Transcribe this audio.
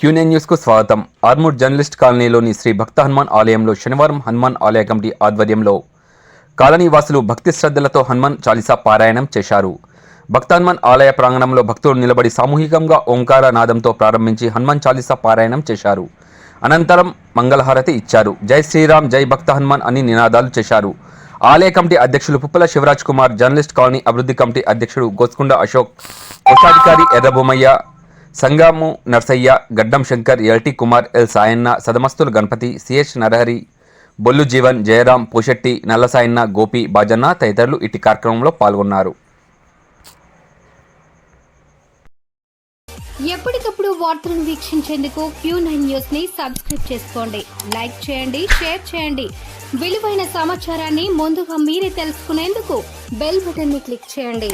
Quinine news కు స్వాగతం. Armoor journalist కాలనీలోని శ్రీ భక్త హనుమాన్ ఆలయంలో శనివారం హనుమాన్ ఆలయ కమిటీ ఆధ్వర్యంలో కాలనీ వాసులు భక్తి శ్రద్ధలతో హనుమాన్ చాలీసా పారాయణం చేశారు. భక్త హనుమాన్ ఆలయ ప్రాంగణంలో భక్తులు నిలబడి సామూహికంగా ఓంకార నాదంతో ప్రారంభించి హనుమాన్ చాలీసా పారాయణం చేశారు. అనంతరం మంగళహారతి ఇచ్చారు. జై శ్రీరామ్, జై భక్త హనుమాన్ అని నినాదాలు చేశారు. ఆలయ కమిటీ అధ్యక్షులు పుప్పల శివరాజ్ కుమార్, జర్నలిస్ట్ కాలనీ అభివృద్ధి కమిటీ అధ్యక్షుడు గోస్కొండ అశోక్, కోశాధికారి ఎర్రబొమ్మయ్య, సంగాము నర్సయ్య, గడ్డం శంకర్, ఎల్టీ కుమార్, ఎల్ సాయన్న, సదమస్తులు గణపతి, సిహెచ్ నరహరి, బొల్లు జీవన్, జయరాం, పోషెట్టి, నల్లసాయన్న, గోపి, బాజన్న తదితరులు ఇట్టి కార్యక్రమంలో పాల్గొన్నారు. ఎప్పటికప్పుడు వార్తలను వీక్షించేందుకు Q9 న్యూస్ ని సబ్స్క్రైబ్ చేసుకోండి, లైక్ చేయండి, షేర్ చేయండి. విలువైన సమాచారాన్ని ముందుగా మీరే తెలుసుకునేందుకు బెల్ బటన్ ని క్లిక్ చేయండి.